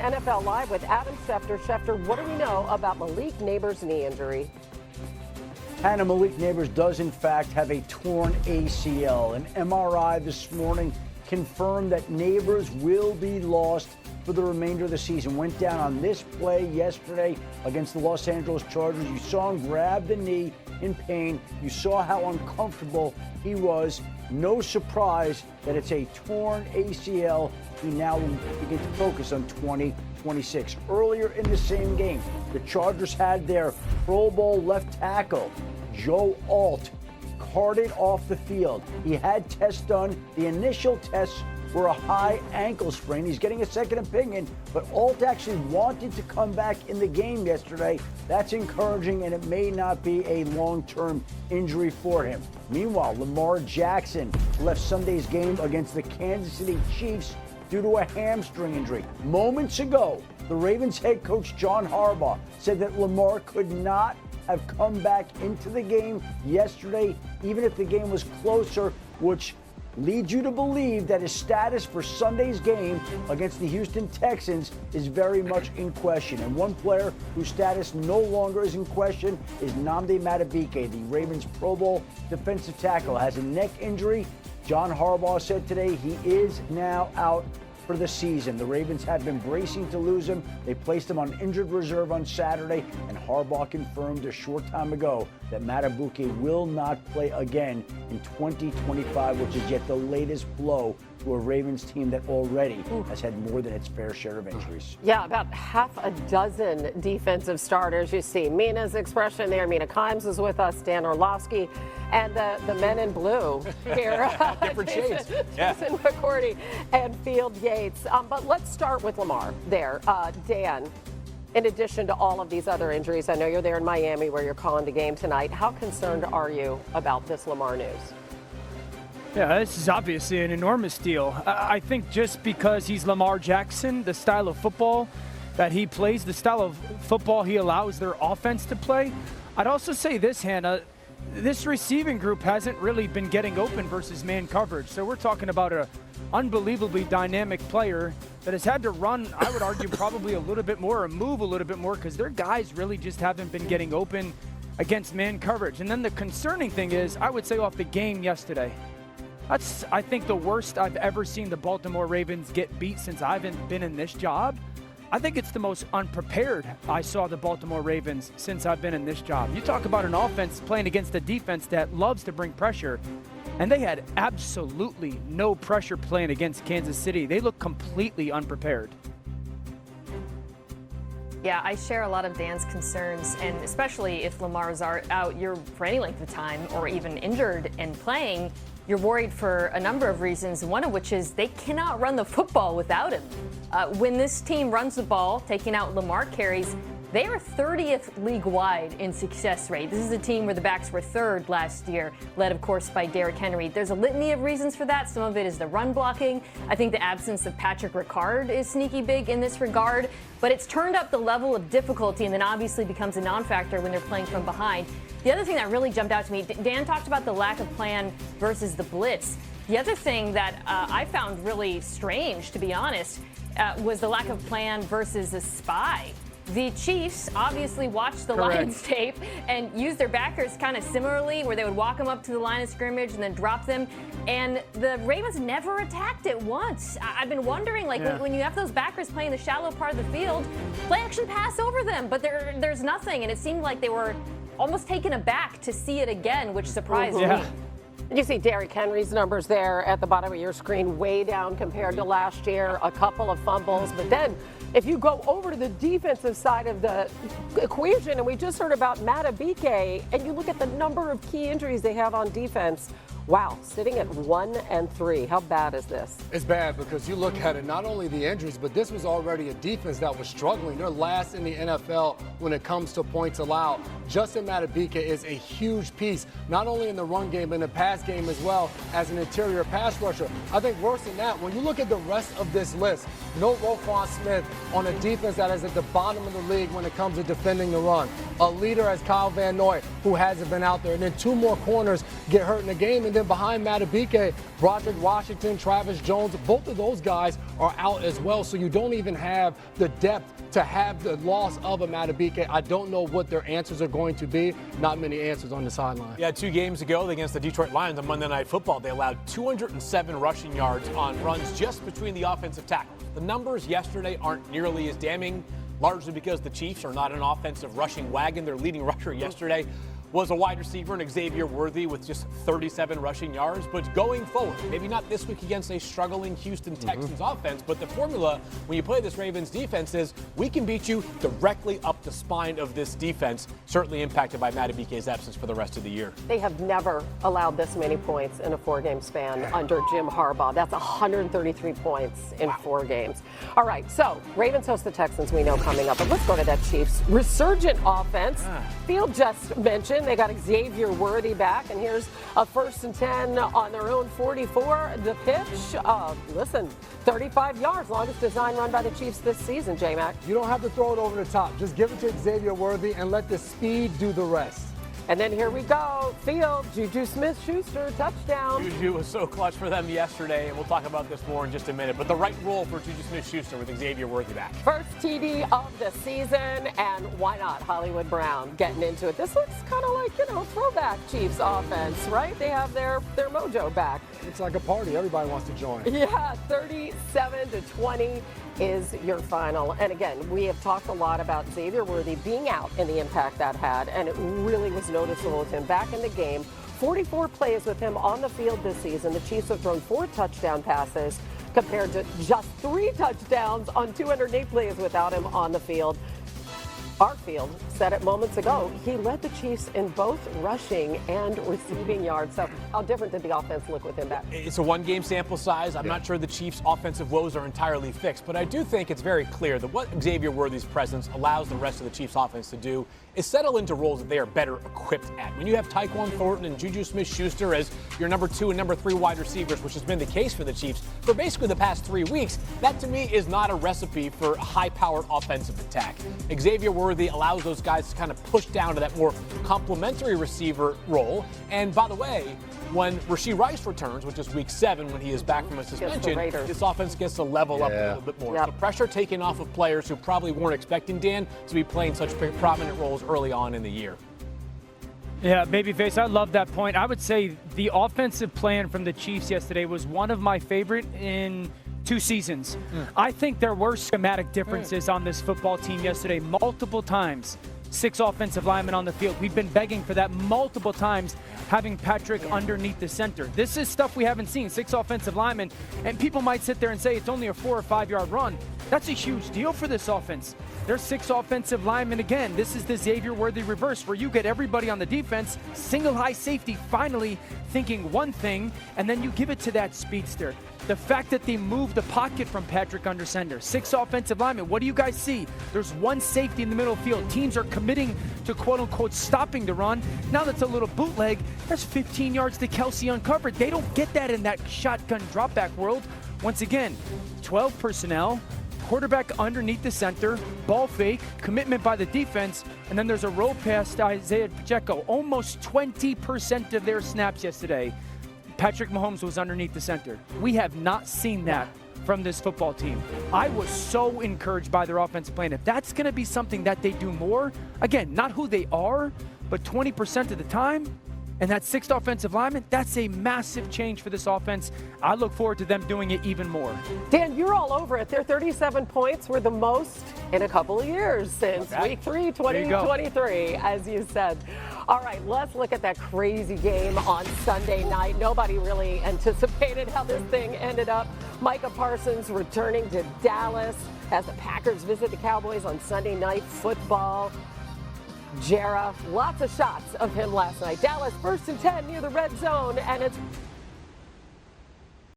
NFL Live with Adam Schefter. Schefter, what do we know about Malik Neighbors' knee injury? Hannah, Malik Neighbors does in fact have a torn ACL. An MRI this morning confirmed that Neighbors will be lost for the remainder of the season. Went down on this play yesterday against the Los Angeles Chargers. You saw him grab the knee in pain. You saw how uncomfortable he was. No surprise that it's a torn ACL. He now will begin to focus on 2026. Earlier in the same game, the Chargers had their Pro Bowl left tackle, Joe Alt, carted off the field. He had tests done. The initial tests were a high ankle sprain. He's getting a second opinion, but Alt actually wanted to come back in the game yesterday. That's encouraging, and it may not be a long-term injury for him. Meanwhile, Lamar Jackson left Sunday's game against the Kansas City Chiefs due to a hamstring injury. Moments ago, the Ravens head coach John Harbaugh said that Lamar could not have come back into the game yesterday, even if the game was closer, which leads you to believe that his status for Sunday's game against the Houston Texans is very much in question. And one player whose status no longer is in question is Nnamdi Madubuike, the Ravens Pro Bowl defensive tackle, has a neck injury. John Harbaugh said today he is now out for the season. The Ravens have been bracing to lose him. They placed him on injured reserve on Saturday, and Harbaugh confirmed a short time ago that Madubuike will not play again in 2025, which is yet the latest blow to a Ravens team that already has had more than its fair share of injuries. Yeah, about half a dozen defensive starters. You see Mina's expression there. Mina Kimes is with us, Dan Orlovsky, and the men in blue here. Different shades. Jason McCourty and Field Yates. But let's start with Lamar there. Dan, in addition to all of these other injuries, I know you're there in Miami where you're calling the game tonight. How concerned are you about this Lamar news? Yeah, this is obviously an enormous deal. I think just because he's Lamar Jackson, the style of football that he plays, the style of football he allows their offense to play. I'd also say this, Hannah, this receiving group hasn't really been getting open versus man coverage. So we're talking about an unbelievably dynamic player that has had to run, I would argue, probably a little bit more or move a little bit more because their guys really just haven't been getting open against man coverage. And then the concerning thing is, I would say off the game yesterday, that's, I think, the worst I've ever seen the Baltimore Ravens get beat since I've been in this job. I think it's the most unprepared I saw the Baltimore Ravens since I've been in this job. You talk about an offense playing against a defense that loves to bring pressure, and they had absolutely no pressure playing against Kansas City. They look completely unprepared. Yeah, I share a lot of Dan's concerns, and especially if Lamar's out for any length of time or even injured and playing, you're worried for a number of reasons, one of which is they cannot run the football without him. When this team runs the ball, taking out Lamar carries, they are 30th league-wide in success rate. This is a team where the backs were third last year, led, of course, by Derrick Henry. There's a litany of reasons for that. Some of it is the run blocking. I think the absence of Patrick Ricard is sneaky big in this regard. But it's turned up the level of difficulty and then obviously becomes a non-factor when they're playing from behind. The other thing that really jumped out to me, Dan talked about the lack of plan versus the blitz. The other thing that I found really strange, to be honest, was the lack of plan versus a spy. The Chiefs obviously watched the Lions tape and used their backers kind of similarly, where they would walk them up to the line of scrimmage and then drop them. And the Ravens never attacked it once. I've been wondering, when you have those backers playing the shallow part of the field, play action pass over them. But there's nothing. And it seemed like they were almost taken aback to see it again, which surprised me. You see Derrick Henry's numbers there at the bottom of your screen, way down compared to last year, a couple of fumbles. But then if you go over to the defensive side of the equation, and we just heard about Madubuike, and you look at the number of key injuries they have on defense, wow, sitting at 1-3. How bad is this? It's bad because you look at it, not only the injuries, but this was already a defense that was struggling. They're last in the NFL when it comes to points allowed. Justin Madubuike is a huge piece, not only in the run game, but in the pass game as well as an interior pass rusher. I think worse than that, when you look at the rest of this list, no Roquan Smith on a defense that is at the bottom of the league when it comes to defending the run. A leader as Kyle Van Noy, who hasn't been out there. And then two more corners get hurt in the game. And then behind Madubuike, Broderick Washington, Travis Jones, both of those guys are out as well. So you don't even have the depth to have the loss of a Madubuike. I don't know what their answers are going to be. Not many answers on the sideline. Yeah, 2 games ago against the Detroit Lions on Monday Night Football, they allowed 207 rushing yards on runs just between the offensive tackles. The numbers yesterday aren't nearly as damning, largely because the Chiefs are not an offensive rushing wagon. Their leading rusher yesterday was a wide receiver in Xavier Worthy with just 37 rushing yards. But going forward, maybe not this week against a struggling Houston Texans offense, but the formula when you play this Ravens defense is we can beat you directly up the spine of this defense, certainly impacted by Madubuike's absence for the rest of the year. They have never allowed this many points in a 4-game span under Jim Harbaugh. That's 133 points in 4 games. All right, so Ravens host the Texans, we know, coming up. But let's go to that Chiefs resurgent offense. Field just mentioned they got Xavier Worthy back, and here's a 1st and 10 on their own 44. The pitch, 35 yards, longest design run by the Chiefs this season, J-Mac. You don't have to throw it over the top. Just give it to Xavier Worthy and let the speed do the rest. And then here we go. Field, Juju Smith-Schuster, touchdown. Juju was so clutch for them yesterday, and we'll talk about this more in just a minute. But the right role for Juju Smith-Schuster with Xavier Worthy back. First TD of the season, and why not Hollywood Brown getting into it? This looks kind of like, throwback Chiefs offense, right? They have their mojo back. It's like a party. Everybody wants to join. Yeah, 37-20 is your final. And again, we have talked a lot about Xavier Worthy being out and the impact that had, and it really was noticeable with him back in the game. 44 plays with him on the field this season. The Chiefs have thrown 4 touchdown passes compared to just 3 touchdowns on 208 plays without him on the field. Arfield said it moments ago. He led the Chiefs in both rushing and receiving yards. So how different did the offense look with him back? It's a 1-game sample size. I'm not sure the Chiefs' offensive woes are entirely fixed, but I do think it's very clear that what Xavier Worthy's presence allows the rest of the Chiefs' offense to do is settle into roles that they are better equipped at. When you have Tyquan Thornton and Juju Smith-Schuster as your number 2 and number 3 wide receivers, which has been the case for the Chiefs for basically the past 3 weeks, that to me is not a recipe for a high-powered offensive attack. Xavier Worthy allows those guys to kind of push down to that more complementary receiver role. And by the way, when Rashee Rice returns, which is week 7 when he is back from a suspension, this offense gets to level up a little bit more. So pressure taken off of players who probably weren't expecting Dan to be playing such prominent roles early on in the year. Yeah, Babyface, I love that point. I would say the offensive plan from the Chiefs yesterday was one of my favorite in 2 seasons. I think there were schematic differences on this football team yesterday multiple times. 6 offensive linemen on the field. We've been begging for that multiple times, having Patrick underneath the center. This is stuff we haven't seen, 6 offensive linemen, and people might sit there and say it's only a 4 or 5 yard run. That's a huge deal for this offense. There's 6 offensive linemen again. This is the Xavier Worthy reverse, where you get everybody on the defense, single high safety, finally thinking one thing, and then you give it to that speedster. The fact that they moved the pocket from Patrick under center, 6 offensive linemen, what do you guys see? There's 1 safety in the middle of the field. Teams are committing to quote-unquote stopping the run. Now that's a little bootleg. That's 15 yards to Kelsey uncovered. They don't get that in that shotgun dropback world. Once again, 12 personnel, quarterback underneath the center, ball fake, commitment by the defense, and then there's a roll pass to Isaiah Pacheco. Almost 20% of their snaps yesterday, Patrick Mahomes was underneath the center. We have not seen that from this football team. I was so encouraged by their offensive plan. If that's going to be something that they do more, again, not who they are, but 20% of the time, and that 6th offensive lineman, that's a massive change for this offense. I look forward to them doing it even more. Dan, you're all over it. Their 37 points were the most in a couple of years since week 3, 2023, as you said. All right, let's look at that crazy game on Sunday night. Nobody really anticipated how this thing ended up. Micah Parsons returning to Dallas as the Packers visit the Cowboys on Sunday Night Football. Jera, lots of shots of him last night. Dallas 1st and 10 near the red zone, and it's